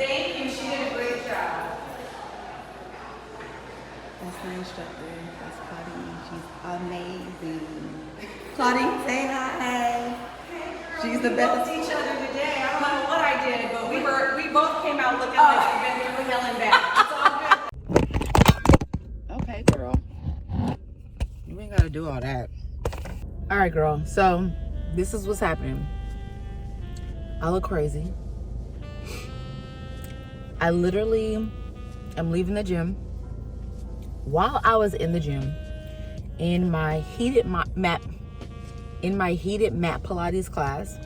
Thank you. She did a great job. That's my instructor. That's Claudine. She's amazing. Claudine, say hi. She's the best. We both each other today. I don't know what I did, but we both came out looking like we've been through hell and back. It's all good. Okay, girl. You ain't gotta do all that. All right, girl. So this is what's happening. I look crazy. I literally am leaving the gym. While I was in the gym, in my heated mat Pilates class,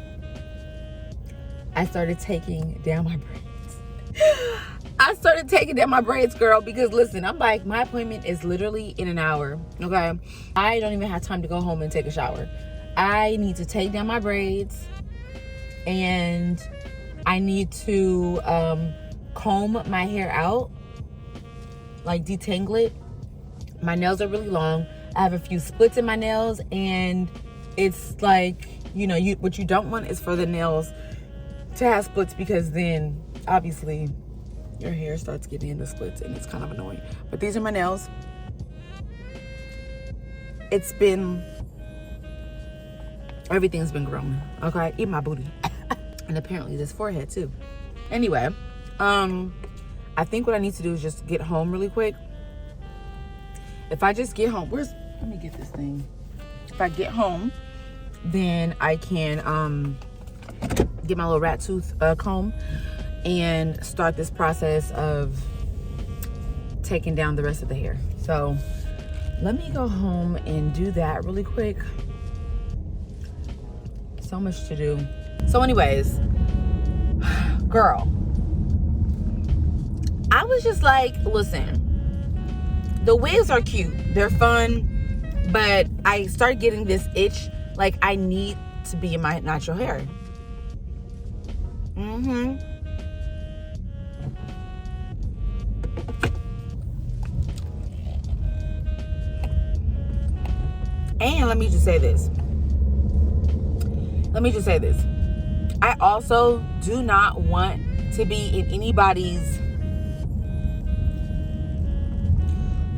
I started taking down my braids. I started taking down my braids, girl, because listen, I'm like, my appointment is literally in an hour, okay? I don't even have time to go home and take a shower. I need to take down my braids, and I need to comb my hair out, like detangle it. My nails are really long. I have a few splits in my nails, and it's like, you know, what you don't want is for the nails to have splits, because then obviously your hair starts getting in the splits and it's kind of annoying. But these are my nails. Everything's been growing, okay? Eat my booty. And apparently this forehead too. Anyway, I think what I need to do is just get home really quick. If I just get home, let me get this thing. If I get home, then I can get my little rat tooth comb and start this process of taking down the rest of the hair. So let me go home and do that really quick. So much to do. So anyways, girl, I was just like, listen, the wigs are cute, they're fun, but I started getting this itch, like I need to be in my natural hair. And let me just say this. I also do not want to be in anybody's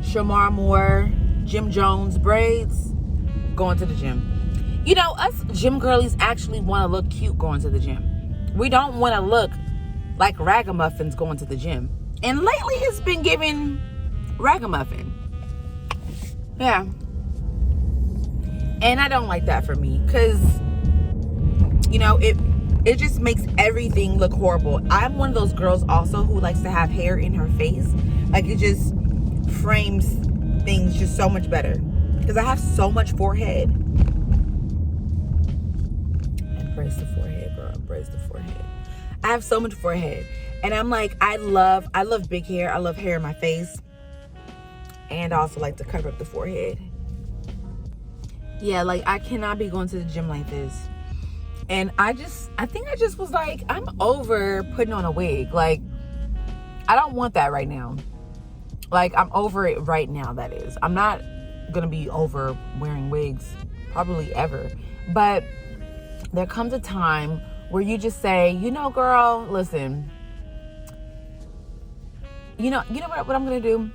Shamar Moore, Jim Jones braids going to the gym. You know, us gym girlies actually want to look cute going to the gym. We don't want to look like ragamuffins going to the gym. And lately it's been giving ragamuffin. Yeah. And I don't like that for me, because, you know, it just makes everything look horrible. I'm one of those girls also who likes to have hair in her face. Like, it just frames things just so much better, because I have so much forehead. And brace the forehead, girl. Brace the forehead. I have so much forehead, and I'm like, I love big hair. I love hair in my face, and I also like to cover up the forehead. Yeah, like I cannot be going to the gym like this. And I think I just was like, I'm over putting on a wig. Like, I don't want that right now. Like, I'm over it right now, that is. I'm not gonna be over wearing wigs probably ever. But there comes a time where you just say, you know, girl, listen. You know what I'm gonna do?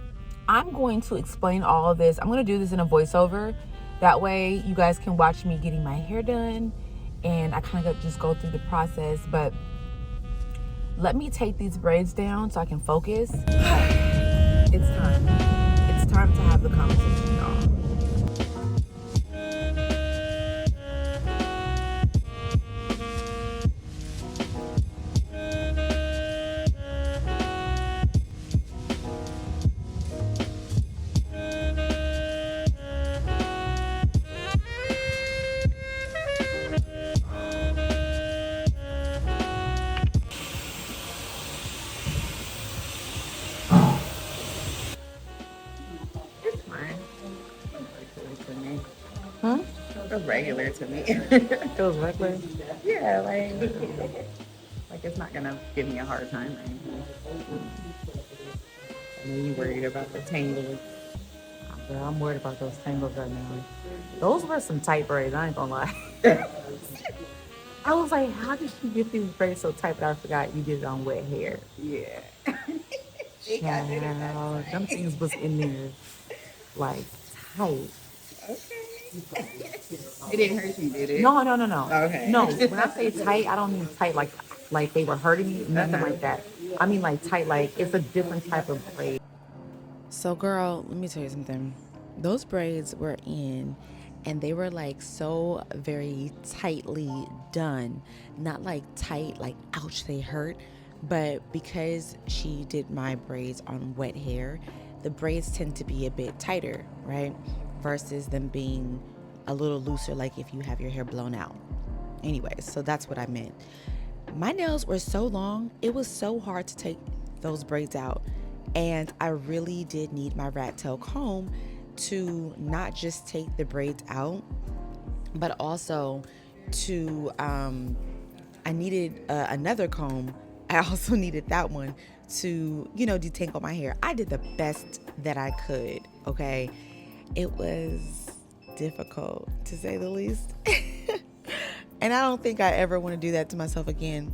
I'm going to explain all of this. I'm gonna do this in a voiceover. That way you guys can watch me getting my hair done, and I kind of just go through the process. But let me take these braids down so I can focus. It's time. It's time to have the conversation, y'all. It was regular to me. It was regular? Yeah, like it's not gonna give me a hard time or anything. I know you worried about the tangles. Girl, I'm worried about those tangles right now. Those were some tight braids, I ain't gonna lie. I was like, how did you get these braids so tight? But I forgot you did it on wet hair. Yeah. Child, them things was in there like tight. It didn't hurt you, did it? No, no, no, no. Okay. No, when I say tight, I don't mean tight like they were hurting me, nothing like that. I mean like tight, like it's a different type of braid. So girl, let me tell you something. Those braids were in and they were like so very tightly done. Not like tight, like ouch, they hurt. But because she did my braids on wet hair, the braids tend to be a bit tighter, right? Versus them being a little looser, like if you have your hair blown out. Anyways, so that's what I meant. My nails were so long, it was so hard to take those braids out. And I really did need my rat tail comb to not just take the braids out, but also to, I needed another comb. I also needed that one to, detangle my hair. I did the best that I could, okay? It was difficult, to say the least. And I don't think I ever want to do that to myself again.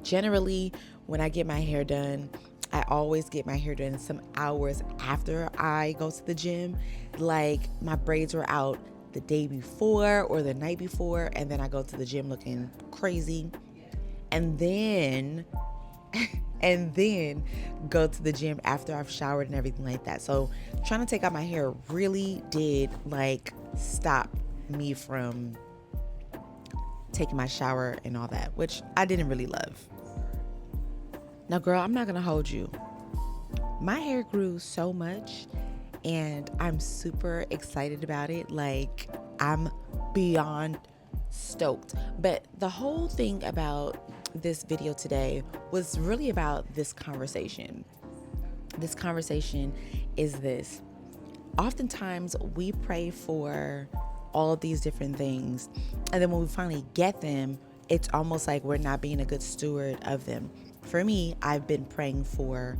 Generally, when I get my hair done, I always get my hair done some hours after I go to the gym. Like my braids were out the day before or the night before, and then I go to the gym looking crazy. And then go to the gym after I've showered and everything like that. So trying to take out my hair really did like stop me from taking my shower and all that, which I didn't really love. Now, girl, I'm not gonna hold you. My hair grew so much and I'm super excited about it. Like, I'm beyond stoked. But the whole thing about this video today was really about this conversation. This conversation is this. Oftentimes we pray for all of these different things, and then when we finally get them, it's almost like we're not being a good steward of them. For me, I've been praying for,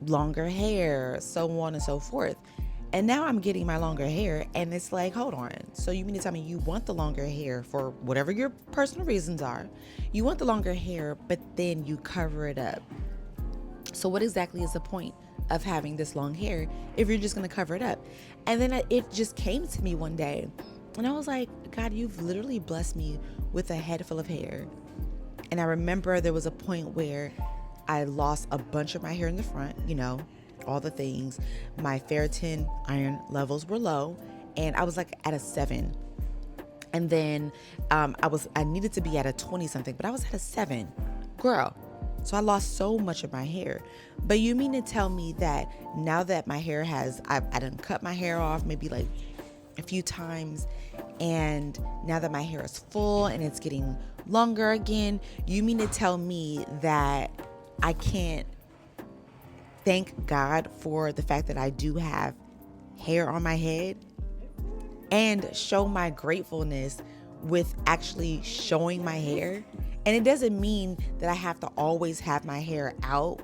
longer hair, so on and so forth. And now I'm getting my longer hair, and it's like, hold on. So you mean to tell me you want the longer hair for whatever your personal reasons are? You want the longer hair, but then you cover it up. So what exactly is the point of having this long hair if you're just going to cover it up? And then it just came to me one day, and I was like, God, you've literally blessed me with a head full of hair. And I remember there was a point where I lost a bunch of my hair in the front, all the things. My ferritin iron levels were low, and I was like at a 7. And then I needed to be at a 20 something, but I was at a 7, girl. So I lost so much of my hair. But you mean to tell me that now that my hair I done cut my hair off maybe like a few times, and now that my hair is full and it's getting longer again, you mean to tell me that I can't thank God for the fact that I do have hair on my head and show my gratefulness with actually showing my hair? And it doesn't mean that I have to always have my hair out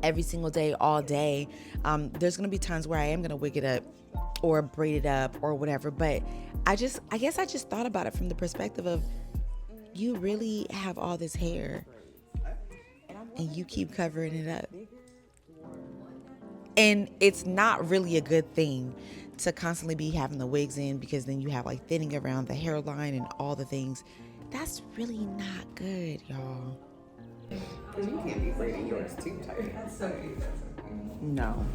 every single day, all day. There's going to be times where I am going to wig it up or braid it up or whatever. But I guess I just thought about it from the perspective of, you really have all this hair and you keep covering it up. And it's not really a good thing to constantly be having the wigs in, because then you have like thinning around the hairline and all the things. That's really not good, y'all. Because you can't be braiding yours too tight. No.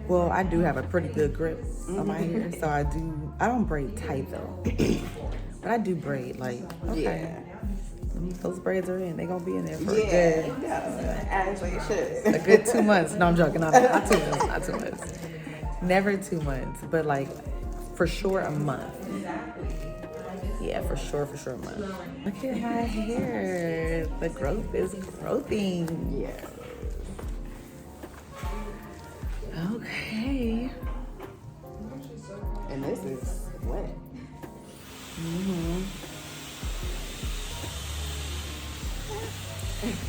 Well, I do have a pretty good grip on my hair, so I don't braid tight though. But I do braid, like, okay. Yeah. Those braids are in. They gonna be in there for as they should. a good 2 months. No, I'm joking. Not 2 months. Not 2 months. Never 2 months, but like for sure a month. Yeah, for sure a month. Look at my hair. The growth is growing. Yeah. Okay. And this is wet.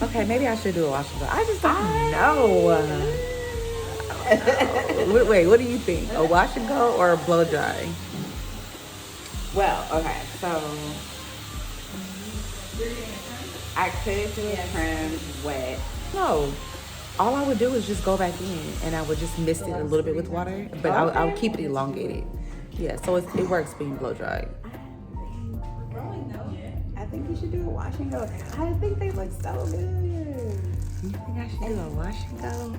Okay, maybe I should do a wash and go. I just don't know. Wait, what do you think? A wash and go or a blow dry? Well, okay, so I could do a trim wet. No, all I would do is just go back in and I would just mist it a little bit with water, but I would keep it elongated. Yeah, so it works being blow dried. I think you should do a wash and go. I think they look so good. You think I should do a wash and go?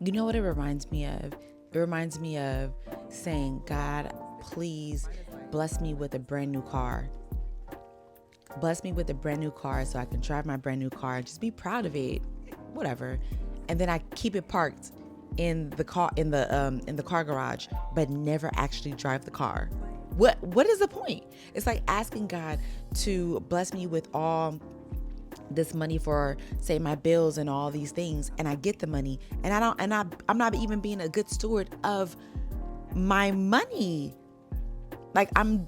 You know what it reminds me of? It reminds me of saying, God, please bless me with a brand new car. Bless me with a brand new car so I can drive my brand new car and just be proud of it. Whatever. And then I keep it parked in the car in the car garage, but never actually drive the car. What is the point? It's like asking God to bless me with all this money for, say, my bills and all these things, and I get the money and I'm not even being a good steward of my money. Like I'm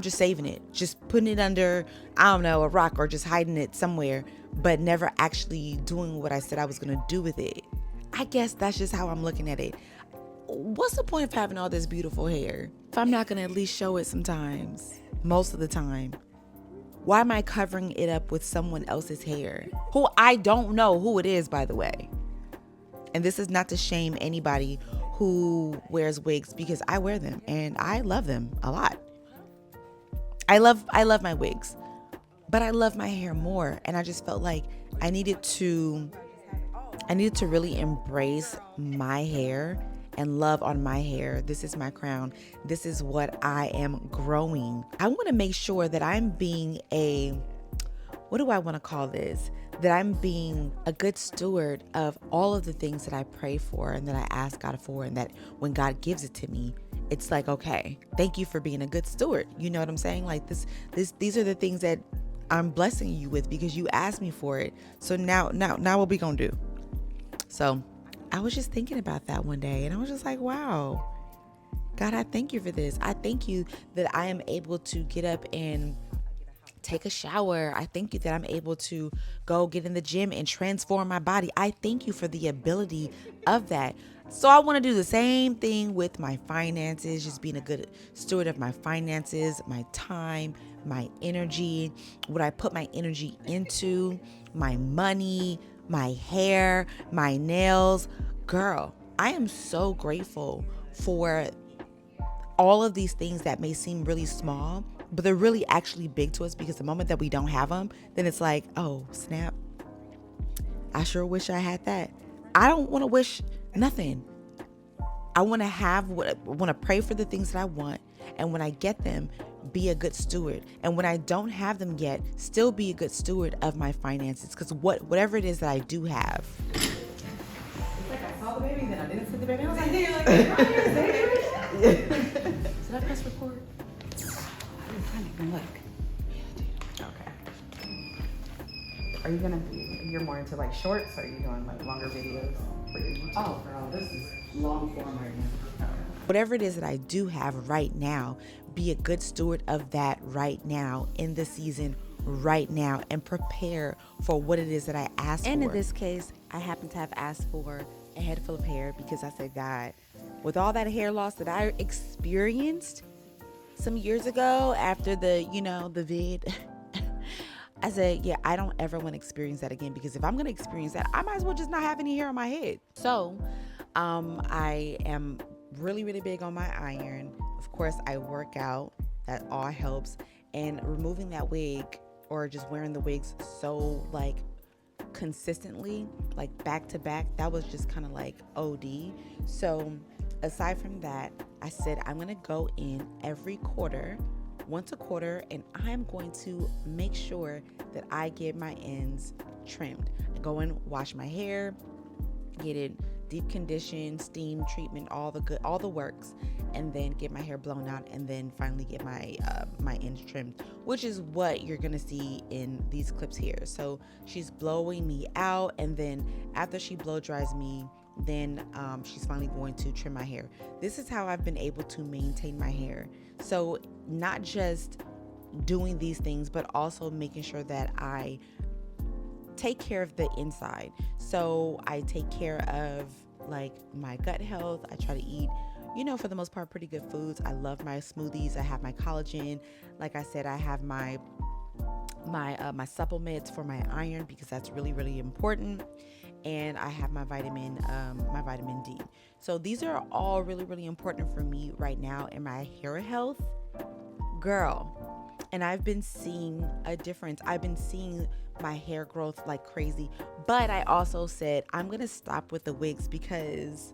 just saving it, just putting it under, I don't know, a rock, or just hiding it somewhere, but never actually doing what I said I was going to do with it. I guess that's just how I'm looking at it. What's the point of having all this beautiful hair if I'm not going to at least show it sometimes, most of the time? Why am I covering it up with someone else's hair, who I don't know who it is, by the way? And this is not to shame anybody who wears wigs, because I wear them and I love them a lot. I love my wigs, but I love my hair more. And I just felt like I needed to really embrace my hair and love on my hair. This is my crown. This is what I am growing. I want to make sure that I'm being what do I want to call this? That I'm being a good steward of all of the things that I pray for and that I ask God for, and that when God gives it to me, it's like, okay, thank you for being a good steward. You know what I'm saying? Like these are the things that I'm blessing you with because you asked me for it. So now what we gonna do? So I was just thinking about that one day, and I was just like, wow, God, I thank you for this. I thank you that I am able to get up and take a shower. I thank you that I'm able to go get in the gym and transform my body. I thank you for the ability of that. So I want to do the same thing with my finances, just being a good steward of my finances, my time, my energy, what I put my energy into, my money, my hair, my nails. Girl, I am so grateful for all of these things that may seem really small, but they're really actually big to us, because the moment that we don't have them, then it's like, oh, snap. I sure wish I had that. I don't want to wish nothing. I want to pray for the things that I want. And when I get them, be a good steward. And when I don't have them yet, still be a good steward of my finances. Because whatever it is that I do have. It's like I saw the baby, then I didn't see the baby. I was like, You're like, "Right here, baby." did I press record? I didn't find it. Look. Okay. Are you gonna be? You're more into like shorts, or are you doing like longer videos for your YouTube? Oh, girl, this is long form right now. Whatever it is that I do have right now, be a good steward of that right now, in the season right now, and prepare for what it is that I asked for. And in this case, I happen to have asked for a head full of hair, because I said, God, with all that hair loss that I experienced some years ago after the vid, I said, yeah, I don't ever want to experience that again, because if I'm going to experience that, I might as well just not have any hair on my head. So I am really, really big on my iron. Of course, I work out. That all helps. And removing that wig, or just wearing the wigs so like consistently, like back to back, that was just kind of like OD. So aside from that, I said I'm going to go in every quarter, once a quarter, and I'm going to make sure that I get my ends trimmed. I go and wash my hair, get it deep conditioned, steam treatment, all the works, and then get my hair blown out, and then finally get my ends trimmed, which is what you're gonna see in these clips here. So she's blowing me out, and then after she blow dries me, then she's finally going to trim my hair. This is how I've been able to maintain my hair. So not just doing these things, but also making sure that I take care of the inside. So I take care of like my gut health. I try to eat, you know, for the most part, pretty good foods. I love my smoothies. I have my collagen. Like I said, I have my supplements for my iron because that's really important, and I have my vitamin D. So these are all really important for me right now in my hair health, girl. And I've been seeing a difference. I've been seeing my hair growth like crazy, but I also said I'm gonna stop with the wigs because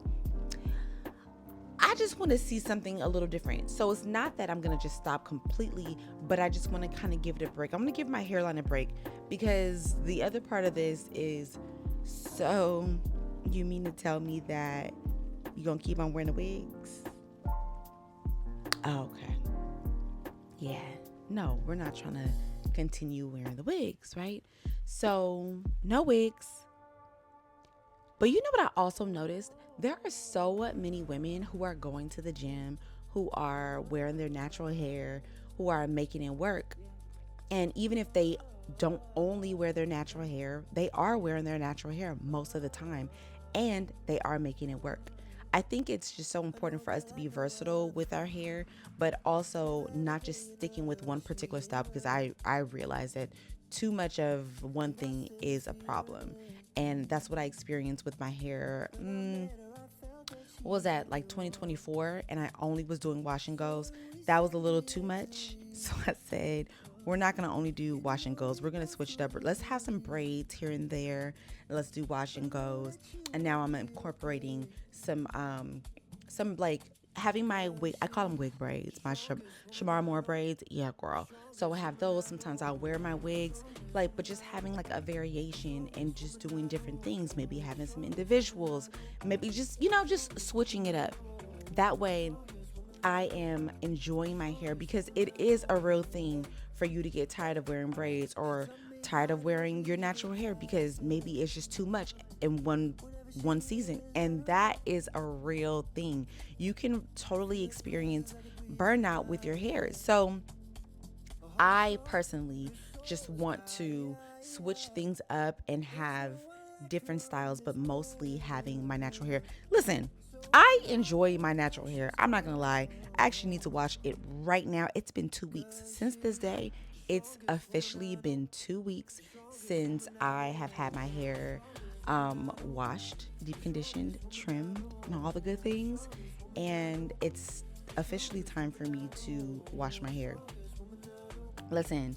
I just want to see something a little different. So it's not that I'm going to just stop completely, but I just want to kind of give it a break. I'm going to give my hairline a break because the other part of this is, so you mean to tell me that you're going to keep on wearing the wigs? Oh, okay. Yeah. No, we're not trying to continue wearing the wigs, right? So no wigs. But you know what I also noticed? There are so many women who are going to the gym, who are wearing their natural hair, who are making it work. And even if they don't only wear their natural hair, they are wearing their natural hair most of the time, and they are making it work. I think it's just so important for us to be versatile with our hair, but also not just sticking with one particular style, because I realize that too much of one thing is a problem. And that's what I experienced with my hair. What was that, like 2024? And I only was doing wash and goes. That was a little too much. So I said, we're not going to only do wash and goes. We're going to switch it up. Let's have some braids here and there. Let's do wash and goes. And now I'm incorporating some like having my wig, I call them wig braids, my Shamar Moore braids. Yeah, girl. So I have those. Sometimes I'll wear my wigs, like, but just having like a variation and just doing different things. Maybe having some individuals, maybe just, just switching it up. That way I am enjoying my hair, because it is a real thing for you to get tired of wearing braids or tired of wearing your natural hair because maybe it's just too much in one season, and that is a real thing. You can totally experience burnout with your hair. So I personally just want to switch things up and have different styles, but mostly having my natural hair. Listen, I enjoy my natural hair. I'm not gonna lie. I actually need to wash it right now. It's been 2 weeks since this day. It's officially been 2 weeks since I have had my hair washed, deep conditioned, trimmed, and all the good things. And it's officially time for me to wash my hair. Listen,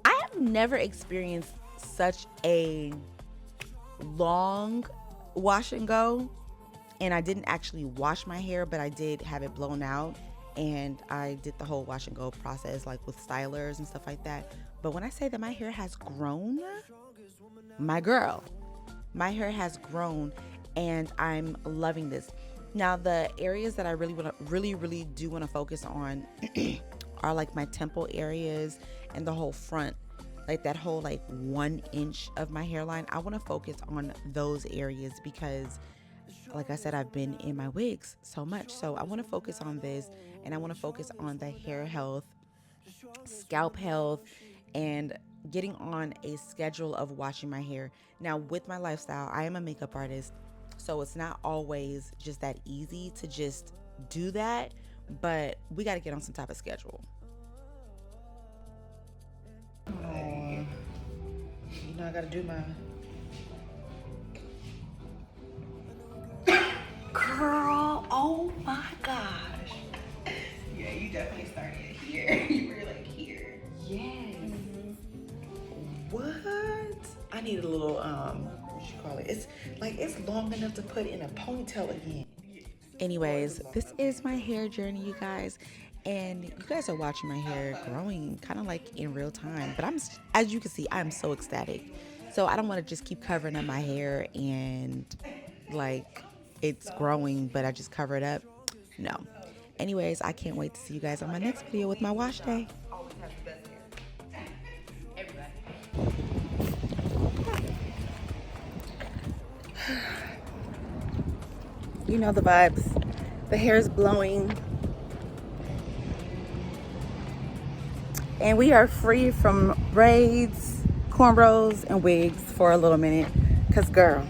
I have never experienced such a long wash and go. And I didn't actually wash my hair, but I did have it blown out. And I did the whole wash and go process, like with stylers and stuff like that. But when I say that my hair has grown, my girl, my hair has grown, and I'm loving this. Now, the areas that I really do want to focus on are like my temple areas and the whole front, like that whole like 1 inch of my hairline. I want to focus on those areas because, like I said, I've been in my wigs so much. So I want to focus on this, and I want to focus on the hair health, scalp health, and getting on a schedule of washing my hair. Now, with my lifestyle, I am a makeup artist, so it's not always just that easy to just do that, but we got to get on some type of schedule. Oh, I got to do my... Girl, oh my gosh. Yeah, you definitely started here. You were like here. Yes. What? I need a little, what you call it? It's long enough to put in a ponytail again. Anyways, this is my hair journey, you guys. And you guys are watching my hair growing kind of like in real time. But as you can see, I'm so ecstatic. So I don't want to just keep covering up my hair and like it's growing, but I just cover it up. No. Anyways, I can't wait to see you guys on my next video with my wash day. Always has the best hair. Everybody. You know the vibes. The hair is blowing. And we are free from braids, cornrows, and wigs for a little minute. Because, girl,